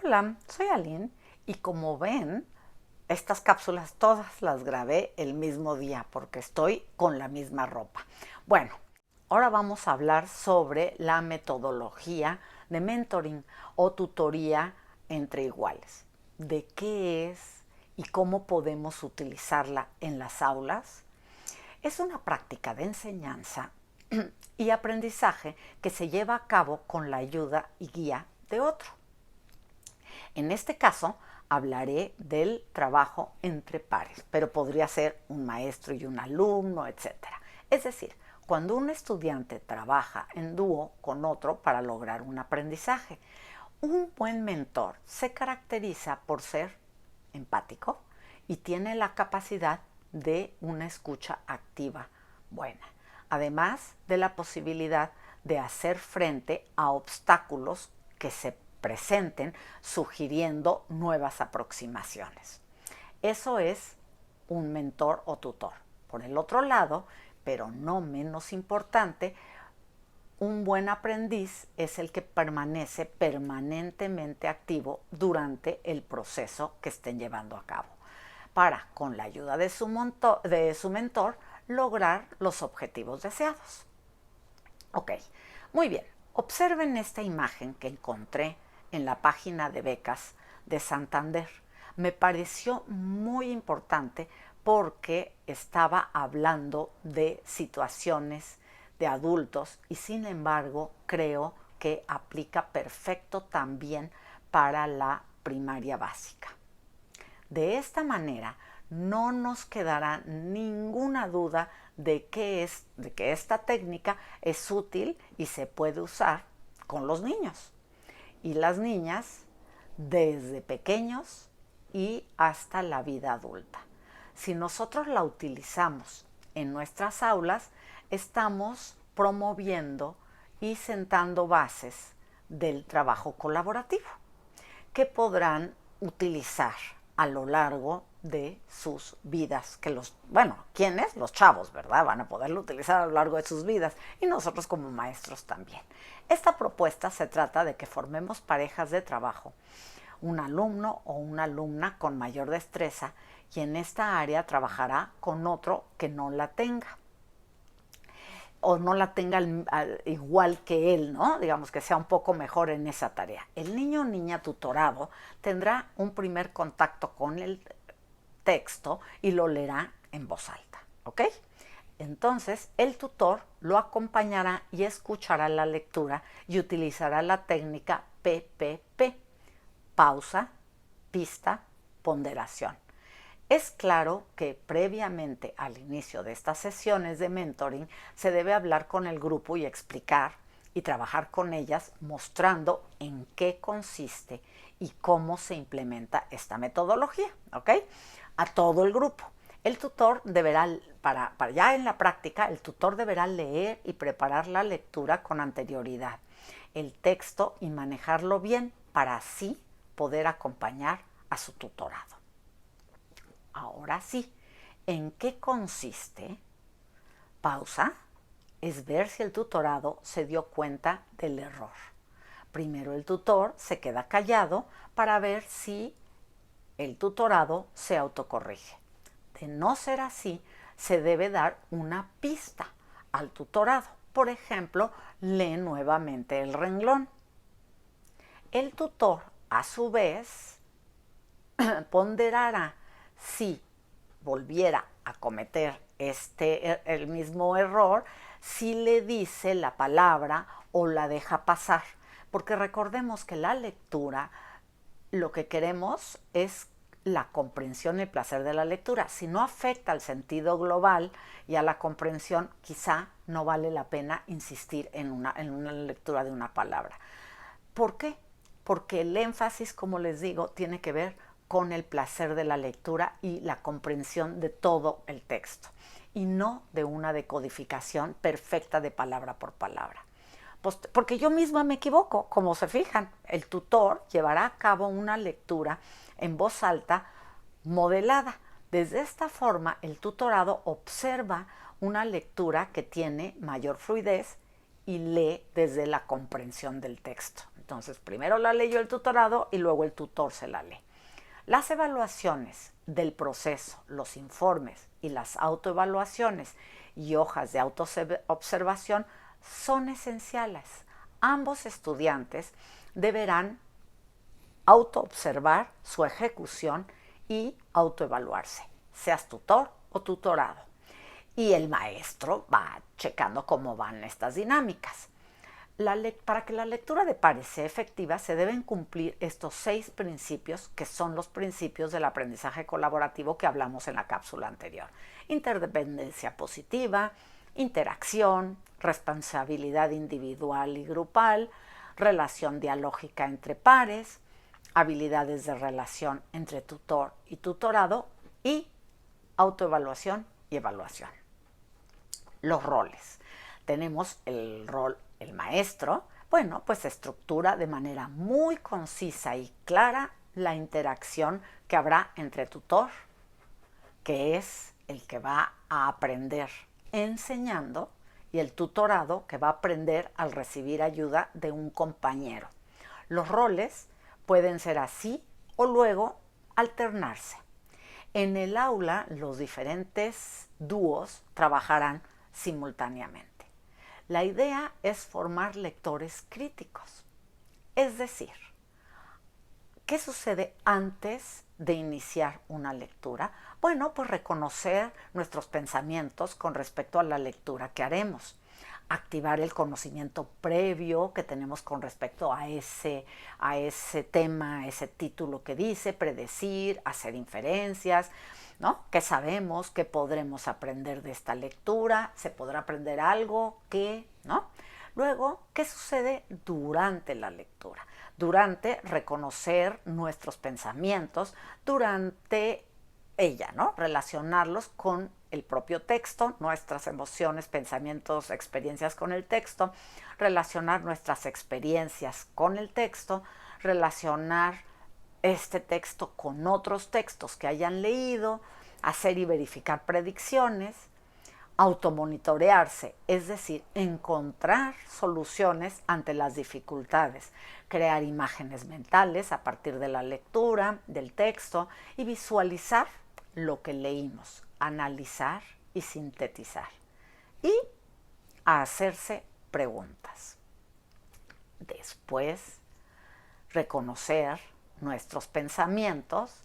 Hola, soy Aline y como ven, estas cápsulas todas las grabé el mismo día porque estoy con la misma ropa. Bueno, ahora vamos a hablar sobre la metodología de mentoring o tutoría entre iguales. ¿De qué es y cómo podemos utilizarla en las aulas? Es una práctica de enseñanza y aprendizaje que se lleva a cabo con la ayuda y guía de otro. En este caso, hablaré del trabajo entre pares, pero podría ser un maestro y un alumno, etcétera. Es decir, cuando un estudiante trabaja en dúo con otro para lograr un aprendizaje. Un buen mentor se caracteriza por ser empático y tiene la capacidad de una escucha activa buena, además de la posibilidad de hacer frente a obstáculos que se presenten, sugiriendo nuevas aproximaciones. Eso es un mentor o tutor. Por el otro lado, pero no menos importante, un buen aprendiz es el que permanece permanentemente activo durante el proceso que estén llevando a cabo, para, con la ayuda de su mentor, lograr los objetivos deseados. Ok, muy bien. Observen esta imagen que encontré en la página de becas de Santander. Me pareció muy importante porque estaba hablando de situaciones de adultos y sin embargo creo que aplica perfecto también para la primaria básica. De esta manera no nos quedará ninguna duda de que esta técnica es útil y se puede usar con los niños y las niñas desde pequeños y hasta la vida adulta. Si nosotros la utilizamos en nuestras aulas, estamos promoviendo y sentando bases del trabajo colaborativo que podrán utilizar a lo largo de sus vidas, ¿quiénes? Los chavos, ¿verdad? Van a poderlo utilizar a lo largo de sus vidas y nosotros como maestros también. Esta propuesta se trata de que formemos parejas de trabajo, un alumno o una alumna con mayor destreza y en esta área trabajará con otro que no la tenga o no la tenga igual que él, ¿no? Digamos que sea un poco mejor en esa tarea. El niño o niña tutorado tendrá un primer contacto con el texto y lo leerá en voz alta, ¿ok? Entonces, el tutor lo acompañará y escuchará la lectura y utilizará la técnica PPP: pausa, pista, ponderación. Es claro que previamente al inicio de estas sesiones de mentoring se debe hablar con el grupo y explicar y trabajar con ellas mostrando en qué consiste y cómo se implementa esta metodología, ¿ok? A todo el grupo. El tutor deberá, para ya en la práctica, el tutor deberá leer y preparar la lectura con anterioridad, el texto y manejarlo bien para así poder acompañar a su tutorado. Ahora sí, ¿en qué consiste? Pausa es ver si el tutorado se dio cuenta del error. Primero el tutor se queda callado para ver si el tutorado se autocorrige. De no ser así, se debe dar una pista al tutorado. Por ejemplo, lee nuevamente el renglón. El tutor, a su vez, ponderará si volviera a cometer el mismo error, si le dice la palabra o la deja pasar. Porque recordemos que la lectura, lo que queremos es la comprensión y el placer de la lectura. Si no afecta al sentido global y a la comprensión, quizá no vale la pena insistir en una lectura de una palabra. ¿Por qué? Porque el énfasis, como les digo, tiene que ver con el placer de la lectura y la comprensión de todo el texto, y no de una decodificación perfecta de palabra por palabra. Porque yo misma me equivoco, como se fijan. El tutor llevará a cabo una lectura en voz alta modelada. Desde esta forma, el tutorado observa una lectura que tiene mayor fluidez y lee desde la comprensión del texto. Entonces, primero la leyó el tutorado y luego el tutor se la lee. Las evaluaciones del proceso, los informes y las autoevaluaciones y hojas de autoobservación son esenciales. Ambos estudiantes deberán autoobservar su ejecución y autoevaluarse, seas tutor o tutorado. Y el maestro va checando cómo van estas dinámicas. Para que la lectura de pares sea efectiva, se deben cumplir estos 6 principios, que son los principios del aprendizaje colaborativo que hablamos en la cápsula anterior. Interdependencia positiva, interacción, responsabilidad individual y grupal, relación dialógica entre pares, habilidades de relación entre tutor y tutorado y autoevaluación y evaluación. Los roles. Tenemos el rol el maestro. Bueno, pues estructura de manera muy concisa y clara la interacción que habrá entre tutor, que es el que va a aprender enseñando, y el tutorado, que va a aprender al recibir ayuda de un compañero. Los roles pueden ser así o luego alternarse. En el aula, los diferentes dúos trabajarán simultáneamente. La idea es formar lectores críticos. Es decir, ¿qué sucede antes de iniciar una lectura? Bueno, pues reconocer nuestros pensamientos con respecto a la lectura que haremos. Activar el conocimiento previo que tenemos con respecto a ese tema, a ese título que dice, predecir, hacer inferencias, ¿no? ¿Qué sabemos? ¿Qué podremos aprender de esta lectura? ¿Se podrá aprender algo? ¿Qué? ¿No? Luego, ¿qué sucede durante la lectura? Durante reconocer nuestros pensamientos, durante ella, ¿no? Relacionarlos con el propio texto, nuestras emociones, pensamientos, experiencias con el texto, relacionar nuestras experiencias con el texto, relacionar este texto con otros textos que hayan leído, hacer y verificar predicciones, automonitorearse, es decir, encontrar soluciones ante las dificultades, crear imágenes mentales a partir de la lectura del texto y visualizar lo que leímos, analizar y sintetizar, y a hacerse preguntas. Después, reconocer nuestros pensamientos.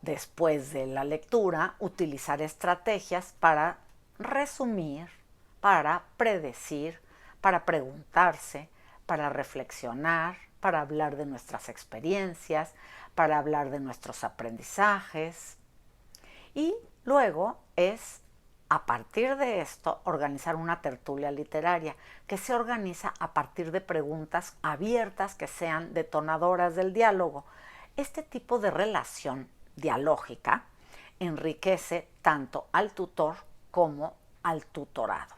Después de la lectura, utilizar estrategias para resumir, para predecir, para preguntarse, para reflexionar, para hablar de nuestras experiencias, para hablar de nuestros aprendizajes. Y luego es, a partir de esto, organizar una tertulia literaria que se organiza a partir de preguntas abiertas que sean detonadoras del diálogo. Este tipo de relación dialógica enriquece tanto al tutor como al tutorado.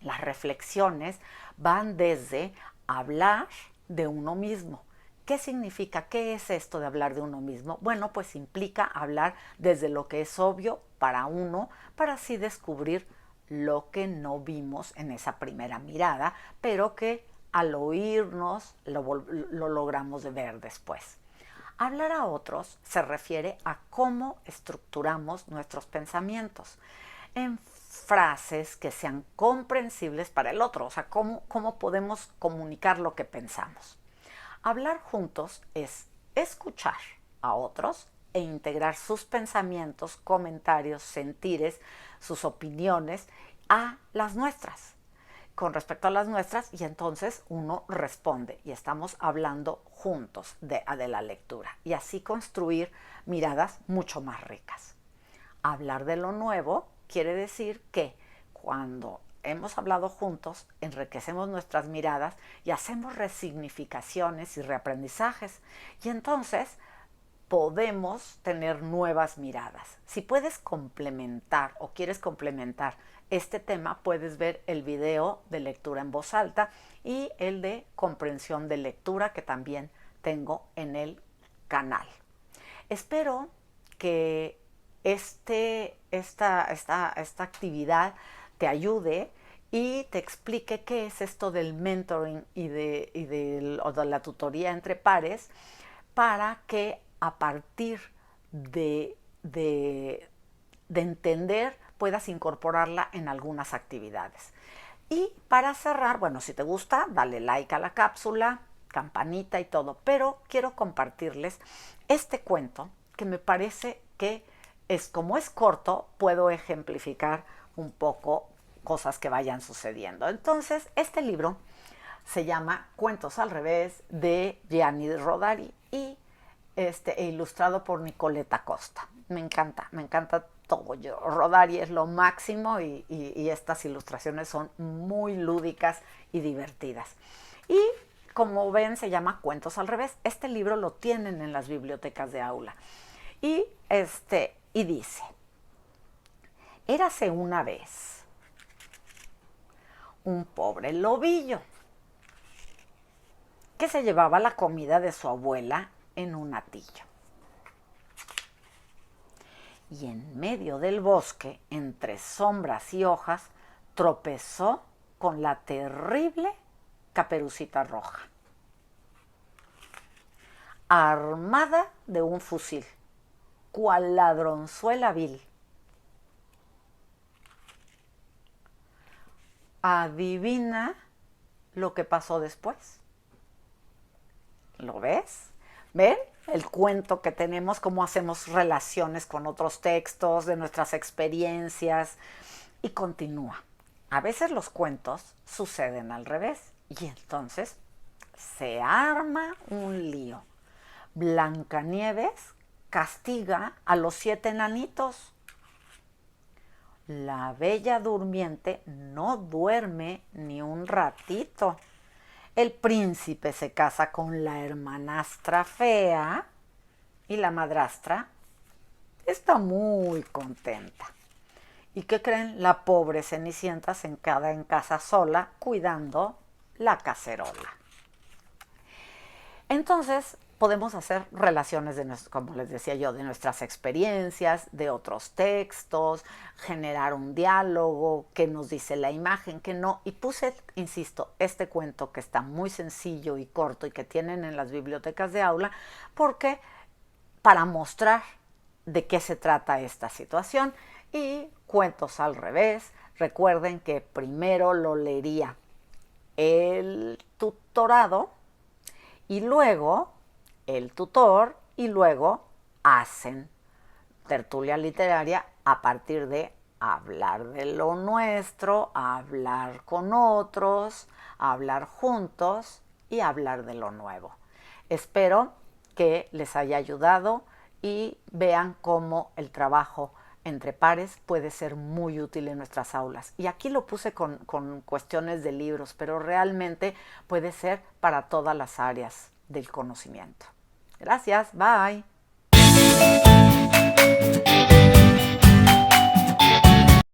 Las reflexiones van desde hablar de uno mismo. ¿Qué significa? ¿Qué es esto de hablar de uno mismo? Bueno, pues implica hablar desde lo que es obvio para uno, para así descubrir lo que no vimos en esa primera mirada, pero que al oírnos lo logramos ver después. Hablar a otros se refiere a cómo estructuramos nuestros pensamientos en frases que sean comprensibles para el otro, o sea, cómo podemos comunicar lo que pensamos. Hablar juntos es escuchar a otros e integrar sus pensamientos, comentarios, sentires, sus opiniones a las nuestras, con respecto a las nuestras, y entonces uno responde y estamos hablando juntos de la lectura, y así construir miradas mucho más ricas. Hablar de lo nuevo quiere decir que cuando hemos hablado juntos, enriquecemos nuestras miradas y hacemos resignificaciones y reaprendizajes, y entonces podemos tener nuevas miradas. Si puedes complementar o quieres complementar este tema, puedes ver el video de lectura en voz alta y el de comprensión de lectura, que también tengo en el canal. Espero que esta actividad te ayude y te explique qué es esto del mentoring o de la tutoría entre pares, para que a partir de entender puedas incorporarla en algunas actividades. Y para cerrar, bueno, si te gusta, dale like a la cápsula, campanita y todo, pero quiero compartirles este cuento que me parece que como es corto, puedo ejemplificar un poco cosas que vayan sucediendo. Entonces, este libro se llama Cuentos al revés, de Gianni Rodari y ilustrado por Nicoleta Costa. Me encanta todo. Rodari es lo máximo y estas ilustraciones son muy lúdicas y divertidas. Y como ven, se llama Cuentos al revés. Este libro lo tienen en las bibliotecas de aula. Y dice: érase una vez un pobre lobillo que se llevaba la comida de su abuela en un atillo. Y en medio del bosque, entre sombras y hojas, tropezó con la terrible Caperucita Roja, armada de un fusil, cual ladronzuela vil. Adivina lo que pasó después. ¿Lo ves? ¿Ven? El cuento que tenemos, cómo hacemos relaciones con otros textos, de nuestras experiencias, y continúa. A veces los cuentos suceden al revés y entonces se arma un lío. Blancanieves castiga a los 7 enanitos. La Bella Durmiente no duerme ni un ratito. El príncipe se casa con la hermanastra fea y la madrastra está muy contenta. ¿Y qué creen? La pobre Cenicienta se queda en casa sola cuidando la cacerola. Entonces podemos hacer relaciones, como les decía yo, de nuestras experiencias, de otros textos, generar un diálogo, qué nos dice la imagen, qué no. Y puse, insisto, este cuento que está muy sencillo y corto y que tienen en las bibliotecas de aula, porque para mostrar de qué se trata esta situación. Y Cuentos al revés, recuerden que primero lo leería el tutorado y luego el tutor, y luego hacen tertulia literaria a partir de hablar de lo nuestro, hablar con otros, hablar juntos y hablar de lo nuevo. Espero que les haya ayudado y vean cómo el trabajo entre pares puede ser muy útil en nuestras aulas. Y aquí lo puse con cuestiones de libros, pero realmente puede ser para todas las áreas del conocimiento. Gracias, bye.